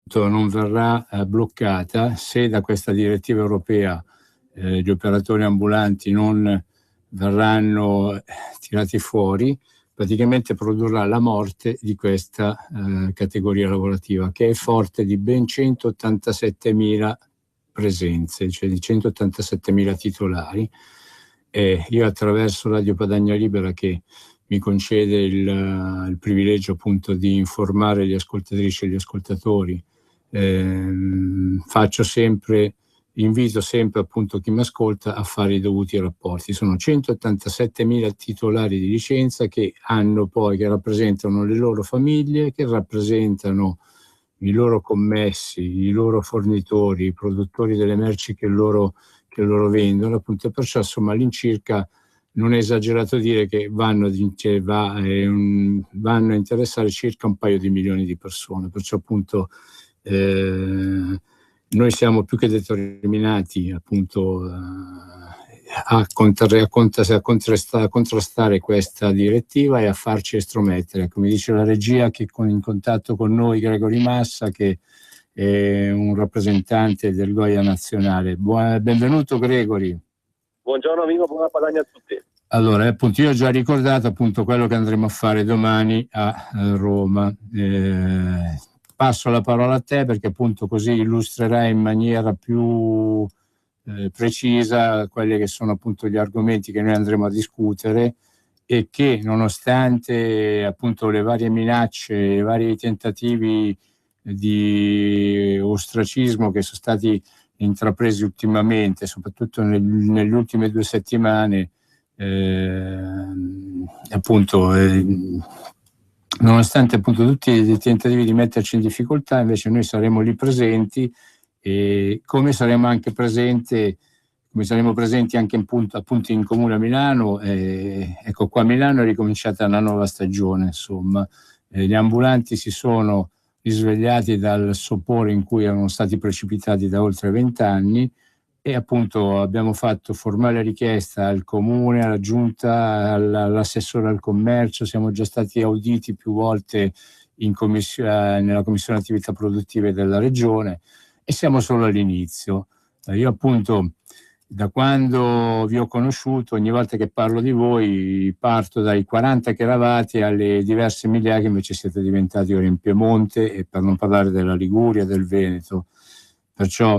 non verrà bloccata se da questa direttiva europea gli operatori ambulanti non verranno tirati fuori, praticamente produrrà la morte di questa categoria lavorativa, che è forte di ben 187.000 presenze, cioè di 187.000 titolari. Io, attraverso Radio Padania Libera, che mi concede il privilegio appunto di informare gli ascoltatrici e gli ascoltatori, invito sempre appunto chi mi ascolta a fare i dovuti rapporti. Sono 187.000 titolari di licenza che rappresentano le loro famiglie, che rappresentano i loro commessi, i loro fornitori, i produttori delle merci che loro vendono, appunto. Perciò, insomma, all'incirca non è esagerato dire che vanno a interessare circa 1 paio di milioni di persone. Perciò, appunto, noi siamo più che determinati appunto a contrastare questa direttiva e a farci estromettere. Come dice la regia, che in contatto con noi Gregory Massa, che è un rappresentante del Goya nazionale. Benvenuto Gregory. Buongiorno amico, buona Padania a tutti. Allora, appunto, io ho già ricordato appunto quello che andremo a fare domani a Roma. Passo la parola a te, perché appunto così illustrerai in maniera più precisa quelli che sono appunto gli argomenti che noi andremo a discutere, e che, nonostante appunto le varie minacce, i vari tentativi di ostracismo che sono stati intrapresi ultimamente, soprattutto nelle ultime 2 settimane, nonostante appunto tutti i tentativi di metterci in difficoltà, invece noi saremo lì presenti, e come saremo presenti anche appunto in comune a Milano. Ecco, qua a Milano è ricominciata una nuova stagione, insomma. Gli ambulanti si sono risvegliati dal sopore in cui erano stati precipitati da oltre 20 anni, e appunto abbiamo fatto formale richiesta al comune, alla giunta, all'assessore al commercio. Siamo già stati auditi più volte nella commissione attività produttive della regione, e siamo solo all'inizio. Io appunto, da quando vi ho conosciuto, ogni volta che parlo di voi parto dai 40 che eravate alle diverse migliaia che invece siete diventati ora in Piemonte, e per non parlare della Liguria, del Veneto. Perciò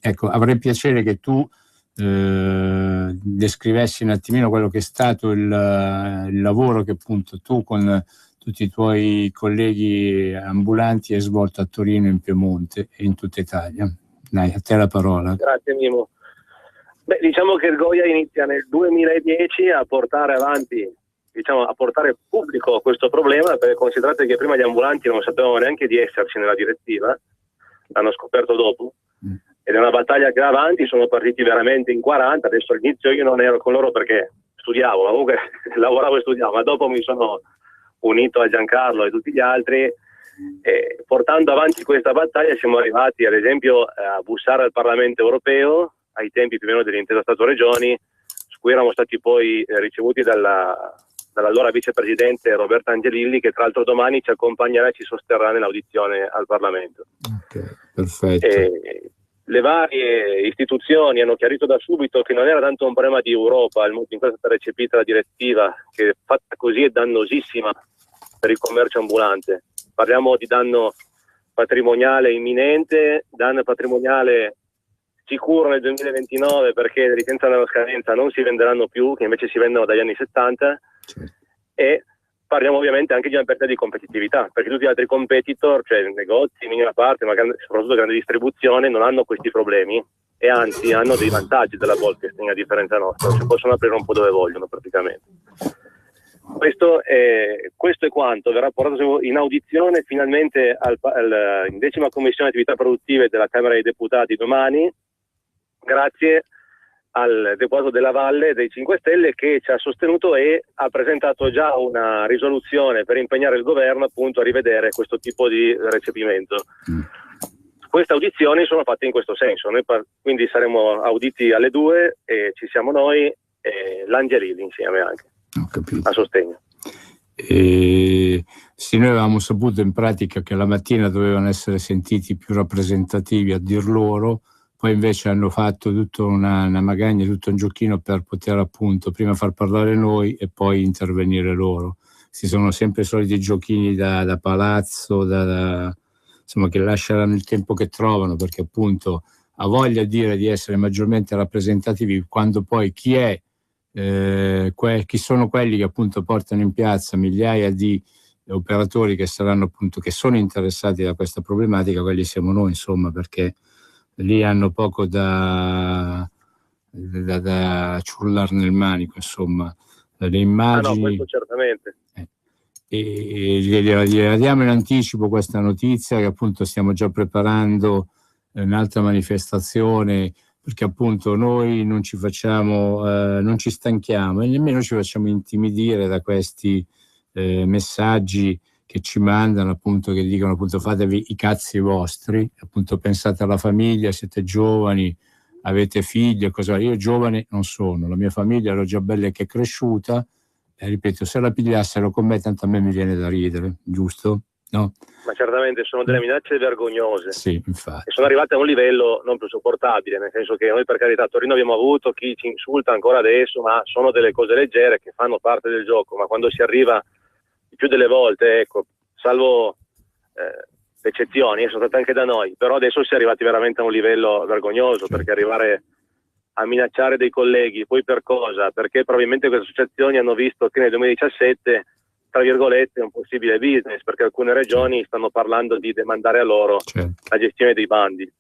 ecco, avrei piacere che tu descrivessi un attimino quello che è stato il lavoro che appunto tu con tutti i tuoi colleghi ambulanti hai svolto a Torino, in Piemonte e in tutta Italia. Dai, a te la parola. Grazie Mimo. Diciamo che il Goya inizia nel 2010 a portare avanti, a portare pubblico questo problema, perché considerate che prima gli ambulanti non sapevano neanche di esserci nella direttiva, l'hanno scoperto dopo, ed è una battaglia che va avanti. Sono partiti veramente in 40, adesso all'inizio io non ero con loro perché studiavo, comunque lavoravo e studiavo, ma dopo mi sono unito a Giancarlo e tutti gli altri, portando avanti questa battaglia siamo arrivati ad esempio a bussare al Parlamento europeo ai tempi più o meno dell'intesa Stato-Regioni, su cui erano stati poi ricevuti dall'allora vicepresidente Roberto Angelilli, che tra l'altro domani ci accompagnerà e ci sosterrà nell'audizione al Parlamento. Ok, perfetto. Le varie istituzioni hanno chiarito da subito che non era tanto un problema di Europa il modo in cui è stata recepita la direttiva, che fatta così è dannosissima per il commercio ambulante. Parliamo di danno patrimoniale imminente, danno patrimoniale sicuro nel 2029, perché le licenze alla scadenza non si venderanno più, che invece si vendono dagli anni 70, certo. E parliamo ovviamente anche di una perdita di competitività, perché tutti gli altri competitor, cioè negozi, minima parte, ma soprattutto grande distribuzione, non hanno questi problemi, e anzi hanno dei vantaggi della Bolkestein a differenza nostra, cioè possono aprire un po' dove vogliono praticamente. Questo è quanto verrà portato in audizione finalmente in 10ª commissione attività produttive della Camera dei Deputati domani, grazie al deputato della Valle dei 5 Stelle, che ci ha sostenuto e ha presentato già una risoluzione per impegnare il governo appunto a rivedere questo tipo di recepimento. Queste audizioni sono fatte in questo senso, noi quindi saremo auditi alle 2 e ci siamo noi e l'Angelilli insieme anche a sostegno. E sì, noi avevamo saputo in pratica che la mattina dovevano essere sentiti più rappresentativi a dir loro, poi invece hanno fatto tutta una magagna, tutto un giochino per poter appunto prima far parlare noi e poi intervenire loro. Si sono sempre i soliti giochini da palazzo, insomma, che lasceranno il tempo che trovano, perché appunto ha voglia di essere maggiormente rappresentativi quando poi chi sono quelli che appunto portano in piazza migliaia di operatori che saranno appunto, che sono interessati da questa problematica, quelli siamo noi, insomma, perché lì hanno poco da ciullar nel manico, insomma, le immagini. No, questo certamente. E gliela diamo in anticipo questa notizia, che appunto stiamo già preparando un'altra manifestazione, perché appunto noi non ci stanchiamo e nemmeno ci facciamo intimidire da questi messaggi che ci mandano, appunto, che dicono appunto fatevi i cazzi vostri, appunto pensate alla famiglia, siete giovani, avete figli e cosa. Io giovane non sono, la mia famiglia ero già bella che è cresciuta, e ripeto, se la pigliassero con me tanto a me mi viene da ridere, giusto? No? Ma certamente sono delle minacce vergognose. Sì, infatti. E sono arrivate a un livello non più sopportabile, nel senso che noi, per carità, a Torino abbiamo avuto chi ci insulta ancora adesso, ma sono delle cose leggere che fanno parte del gioco, ma quando si arriva il più delle volte, ecco, salvo le eccezioni, sono state anche da noi, però adesso si è arrivati veramente a un livello vergognoso, sì. Perché arrivare a minacciare dei colleghi, poi per cosa? Perché probabilmente queste associazioni hanno visto che nel 2017, tra virgolette, è un possibile business, perché alcune regioni stanno parlando di demandare a loro la gestione dei bandi.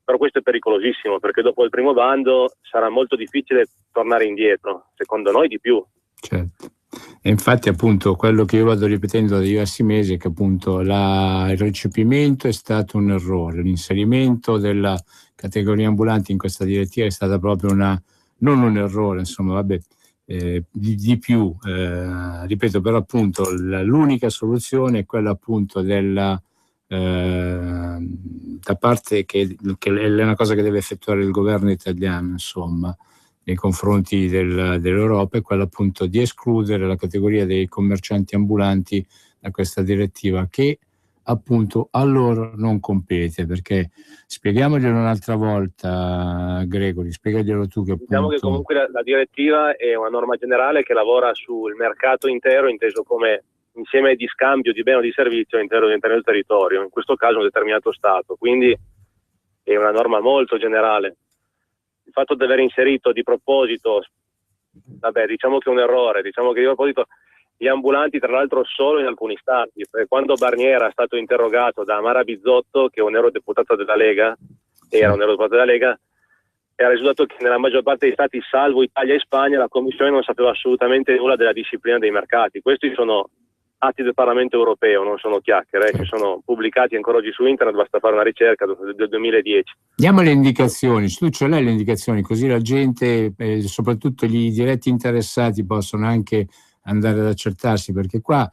Però questo è pericolosissimo, perché dopo il primo bando sarà molto difficile tornare indietro, secondo noi di più. Certo. E infatti appunto quello che io vado ripetendo da diversi mesi è che appunto il recepimento è stato un errore, l'inserimento della categoria ambulanti in questa direttiva è stata proprio non un errore, insomma, vabbè, di più, ripeto, però appunto l'unica soluzione è quella appunto della da parte che è una cosa che deve effettuare il governo italiano, insomma, nei confronti dell'Europa, è quella appunto di escludere la categoria dei commercianti ambulanti da questa direttiva, che appunto a loro non compete, perché spieghiamoglielo un'altra volta, Gregori, spiegaglielo tu che appunto... Diciamo che comunque la direttiva è una norma generale che lavora sul mercato intero, inteso come insieme di scambio di bene o di servizio all'interno del territorio, in questo caso un determinato Stato, quindi è una norma molto generale. Il fatto di aver inserito di proposito, vabbè, diciamo che è un errore, diciamo che di proposito gli ambulanti, tra l'altro solo in alcuni stati, perché quando Barniera è stato interrogato da Mara Bizzotto, che è un eurodeputato della Lega, era un eurodeputato della Lega, era risultato che nella maggior parte dei stati, salvo Italia e Spagna, la Commissione non sapeva assolutamente nulla della disciplina dei mercati. Questi sono atti del Parlamento europeo, non sono chiacchiere, ci sono pubblicati ancora oggi su internet, basta fare una ricerca del 2010. Diamo le indicazioni, tu ce l'hai le indicazioni, così la gente, soprattutto gli diretti interessati, possono anche andare ad accertarsi, perché qua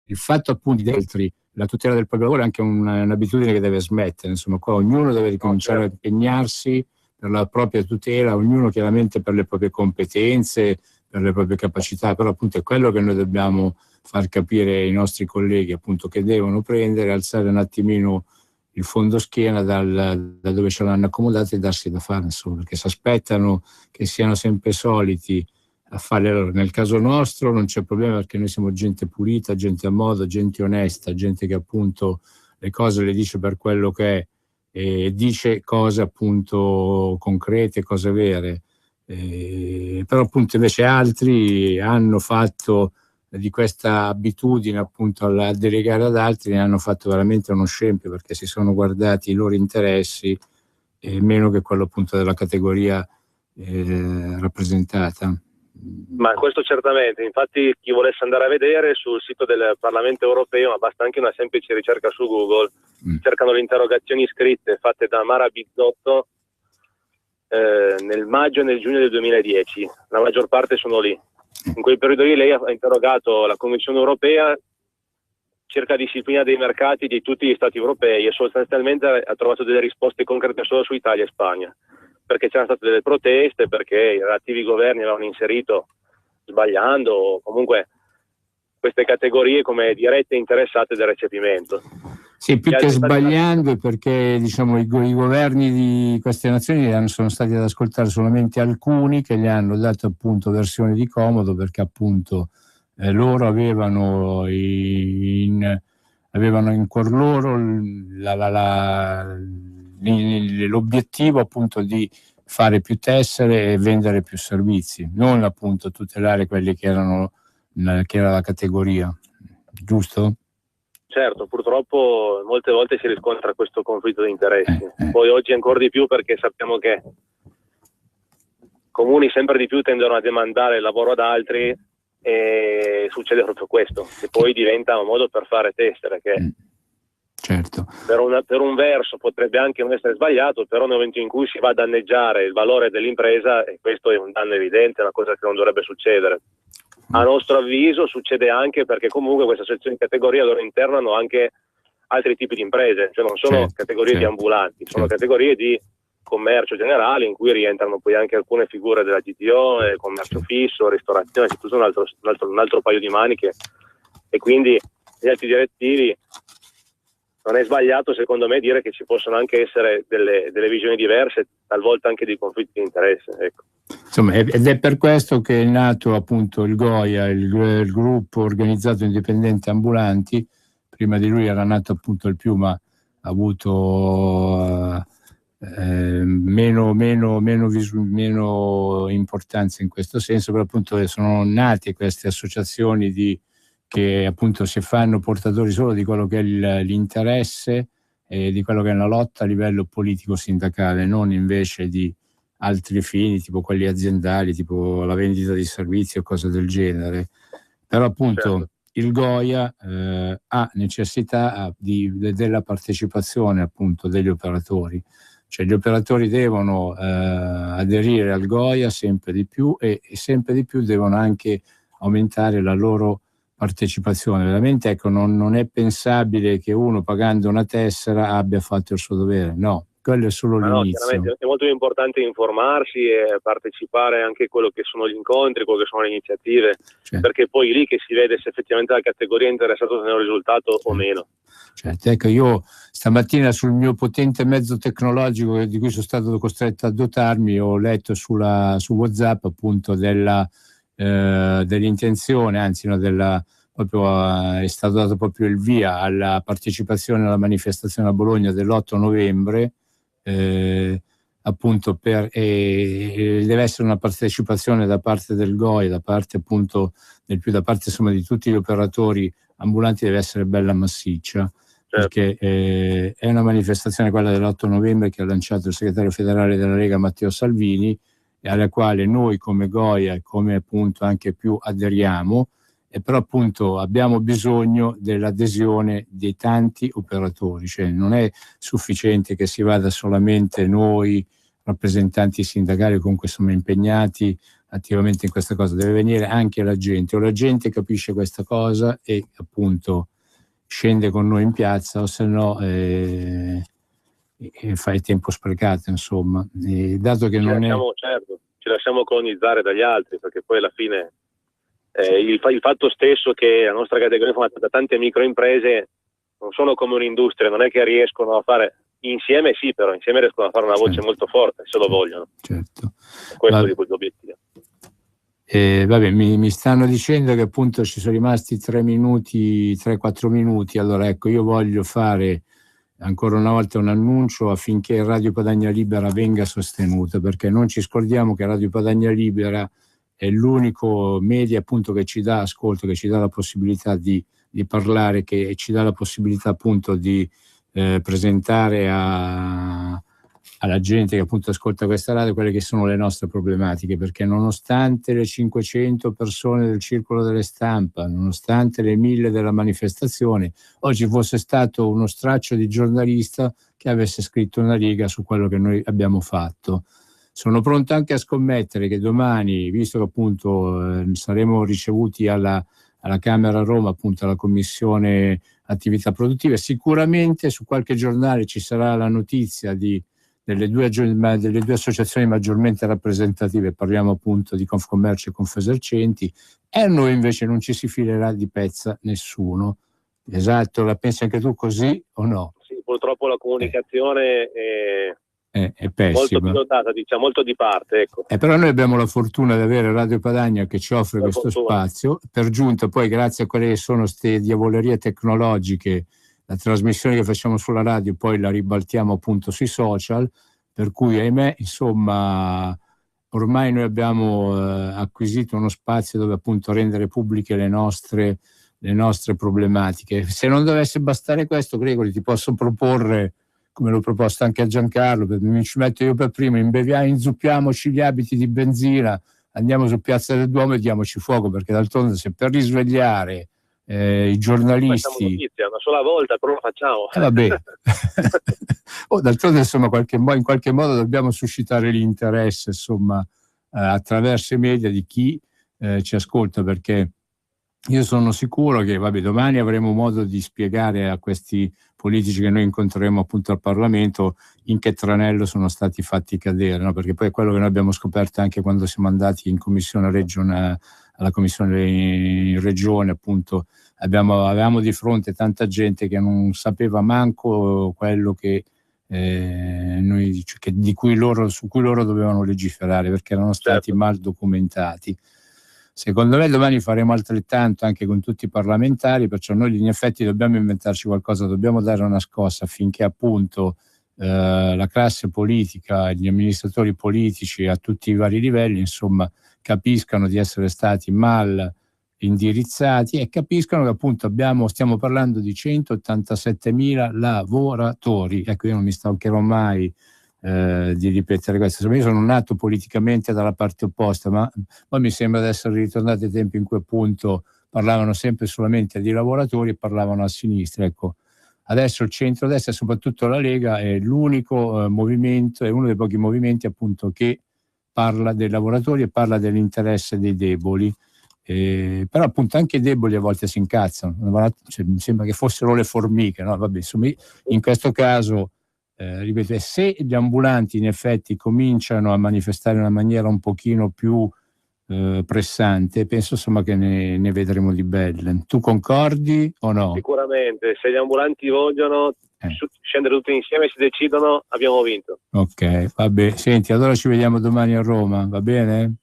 il fatto appunto di altri, la tutela del proprio lavoro è anche un'abitudine che deve smettere, insomma qua ognuno deve ricominciare a impegnarsi per la propria tutela, ognuno chiaramente per le proprie competenze, per le proprie capacità, però appunto è quello che noi dobbiamo far capire ai nostri colleghi, appunto, che devono prendere, alzare un attimino il fondo schiena da dove ce l'hanno accomodato e darsi da fare, insomma, perché si aspettano che siano sempre soliti a fare loro. Nel caso nostro non c'è problema, perché noi siamo gente pulita, gente a modo, gente onesta, gente che appunto le cose le dice per quello che è e dice cose appunto concrete, cose vere. Però appunto invece altri hanno fatto di questa abitudine appunto a delegare ad altri, ne hanno fatto veramente uno scempio, perché si sono guardati i loro interessi meno che quello appunto della categoria rappresentata. Ma questo certamente, infatti chi volesse andare a vedere sul sito del Parlamento europeo, ma basta anche una semplice ricerca su Google, cercano le interrogazioni scritte fatte da Mara Bizzotto nel maggio e nel giugno del 2010, la maggior parte sono lì. In quel periodo lì lei ha interrogato la Commissione europea circa disciplina dei mercati di tutti gli stati europei e sostanzialmente ha trovato delle risposte concrete solo su Italia e Spagna, perché c'erano state delle proteste, perché i relativi governi avevano inserito sbagliando, o comunque queste categorie come dirette interessate del recepimento. Sì, più che sbagliando, perché diciamo i governi di queste nazioni sono stati ad ascoltare solamente alcuni che gli hanno dato appunto versioni di comodo, perché appunto loro avevano in cuor loro l'obiettivo appunto di fare più tessere e vendere più servizi, non appunto tutelare quelli che era la categoria, giusto? Certo, purtroppo molte volte si riscontra questo conflitto di interessi. Poi oggi ancora di più, perché sappiamo che comuni sempre di più tendono a demandare il lavoro ad altri, e succede proprio questo, che poi diventa un modo per fare tessere, che certo. per un verso potrebbe anche non essere sbagliato, però nel momento in cui si va a danneggiare il valore dell'impresa, e questo è un danno evidente, è una cosa che non dovrebbe succedere. A nostro avviso succede anche perché comunque questa sezione di categoria loro internano anche altri tipi di imprese, cioè non sono categorie di ambulanti, sono categorie di commercio generale, in cui rientrano poi anche alcune figure della GTO, commercio fisso, ristorazione, c'è tutto un altro paio di maniche, e quindi gli atti direttivi non è sbagliato secondo me dire che ci possono anche essere delle visioni diverse, talvolta anche di conflitti di interesse, ecco. Insomma, ed è per questo che è nato appunto il GOIA, il gruppo organizzato indipendente ambulanti. Prima di lui era nato appunto il PIU, ma ha avuto meno importanza in questo senso, però appunto sono nate queste associazioni che appunto si fanno portatori solo di quello che è l'interesse e di quello che è la lotta a livello politico-sindacale, non invece di altri fini, tipo quelli aziendali, tipo la vendita di servizi o cose del genere. Però appunto il GOIA ha necessità della partecipazione appunto degli operatori, cioè gli operatori devono aderire al GOIA sempre di più, e sempre di più devono anche aumentare la loro partecipazione. Veramente, ecco, non è pensabile che uno pagando una tessera abbia fatto il suo dovere, no, quello è solo l'inizio. Chiaramente è molto importante informarsi e partecipare anche a quello che sono gli incontri, quello che sono le iniziative, perché poi lì che si vede se effettivamente la categoria è interessata a ottenere un risultato o meno. Certo, ecco, io stamattina sul mio potente mezzo tecnologico di cui sono stato costretto a dotarmi, ho letto su WhatsApp appunto dell'intenzione, anzi no, è stato dato proprio il via alla partecipazione alla manifestazione a Bologna dell'8 novembre, appunto deve essere una partecipazione da parte del GOI, da parte appunto da parte insomma di tutti gli operatori ambulanti, deve essere bella massiccia, perché è una manifestazione, quella dell'8 novembre, che ha lanciato il segretario federale della Lega Matteo Salvini, e alla quale noi come GOIA e come appunto anche più aderiamo, e però appunto abbiamo bisogno dell'adesione dei tanti operatori, cioè non è sufficiente che si vada solamente noi rappresentanti sindacali, comunque siamo impegnati attivamente in questa cosa, deve venire anche la gente, o la gente capisce questa cosa e appunto scende con noi in piazza, o se no fai tempo sprecato, insomma. Dato che ci lasciamo colonizzare dagli altri, perché poi alla fine il fatto stesso che la nostra categoria è formata da tante microimprese, non sono come un'industria, non è che riescono a fare insieme, però insieme riescono a fare una voce molto forte, se lo vogliono. Certo. Questo è l'obiettivo. Vabbè, mi stanno dicendo che appunto ci sono rimasti 3-4 minuti. Allora ecco, io voglio fare ancora una volta un annuncio affinché Radio Padania Libera venga sostenuta, perché non ci scordiamo che Radio Padania Libera è l'unico media appunto che ci dà ascolto, che ci dà la possibilità di parlare, che ci dà la possibilità appunto di presentare alla gente che appunto ascolta questa radio quelle che sono le nostre problematiche, perché nonostante le 500 persone del Circolo delle Stampa, nonostante le 1000 della manifestazione, oggi fosse stato uno straccio di giornalista che avesse scritto una riga su quello che noi abbiamo fatto. Sono pronto anche a scommettere che domani, visto che appunto saremo ricevuti alla Camera a Roma, appunto alla Commissione Attività Produttive, sicuramente su qualche giornale ci sarà la notizia di delle due associazioni maggiormente rappresentative, parliamo appunto di Confcommercio e Confesercenti, e a noi invece non ci si filerà di pezza nessuno. Esatto, la pensi anche tu così o no? Sì, purtroppo la comunicazione è pessima. Molto pilotata, diciamo, molto di parte, ecco. Però noi abbiamo la fortuna di avere Radio Padania che ci offre questo spazio, per giunta poi grazie a quelle che sono queste diavolerie tecnologiche, la trasmissione che facciamo sulla radio poi la ribaltiamo appunto sui social, per cui ahimè insomma ormai noi abbiamo acquisito uno spazio dove appunto rendere pubbliche le nostre problematiche. Se non dovesse bastare questo, Gregori, ti posso proporre, come l'ho proposto anche a Giancarlo, mi ci metto io per primo, inzuppiamoci gli abiti di benzina, andiamo su Piazza del Duomo e diamoci fuoco, perché d'altronde se per risvegliare i giornalisti... Notizia, una sola volta, però lo facciamo. Vabbè. D'altronde insomma in qualche modo dobbiamo suscitare l'interesse insomma attraverso i media di chi ci ascolta, perché io sono sicuro che domani avremo modo di spiegare a questi politici che noi incontreremo appunto al Parlamento in che tranello sono stati fatti cadere, no? Perché poi è quello che noi abbiamo scoperto anche quando siamo andati in commissione alla commissione in regione, appunto avevamo di fronte tanta gente che non sapeva manco quello che su cui loro dovevano legiferare, perché erano stati mal documentati. Secondo me domani faremo altrettanto anche con tutti i parlamentari, perciò noi in effetti dobbiamo inventarci qualcosa, dobbiamo dare una scossa affinché appunto la classe politica, gli amministratori politici a tutti i vari livelli insomma capiscano di essere stati mal indirizzati e capiscano che appunto stiamo parlando di 187.000 lavoratori. Ecco, io non mi stancherò mai di ripetere questo. Io sono nato politicamente dalla parte opposta, ma poi mi sembra di essere ritornati ai tempi in cui appunto parlavano sempre solamente di lavoratori e parlavano a sinistra. Ecco, adesso il centrodestra e soprattutto la Lega è l'unico movimento, è uno dei pochi movimenti appunto che parla dei lavoratori e parla dell'interesse dei deboli. Però appunto anche i deboli a volte si incazzano, mi sembra che fossero le formiche, no? Vabbè, insomma, in questo caso ripeto, se gli ambulanti in effetti cominciano a manifestare in una maniera un pochino più pressante, penso insomma che ne vedremo di belle. Tu concordi o no? Sicuramente, se gli ambulanti vogliono scendere tutti insieme e si decidono, abbiamo vinto. Ok, vabbè, senti, allora ci vediamo domani a Roma, va bene?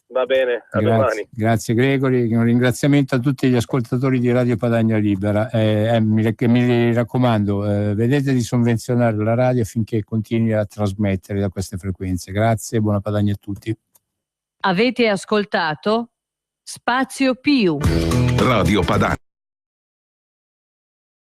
Va bene, domani. Grazie Gregori, un ringraziamento a tutti gli ascoltatori di Radio Padania Libera. Mi raccomando, vedete di sovvenzionare la radio affinché continui a trasmettere da queste frequenze. Grazie, buona Padania a tutti. Avete ascoltato Spazio Più. Radio Padania.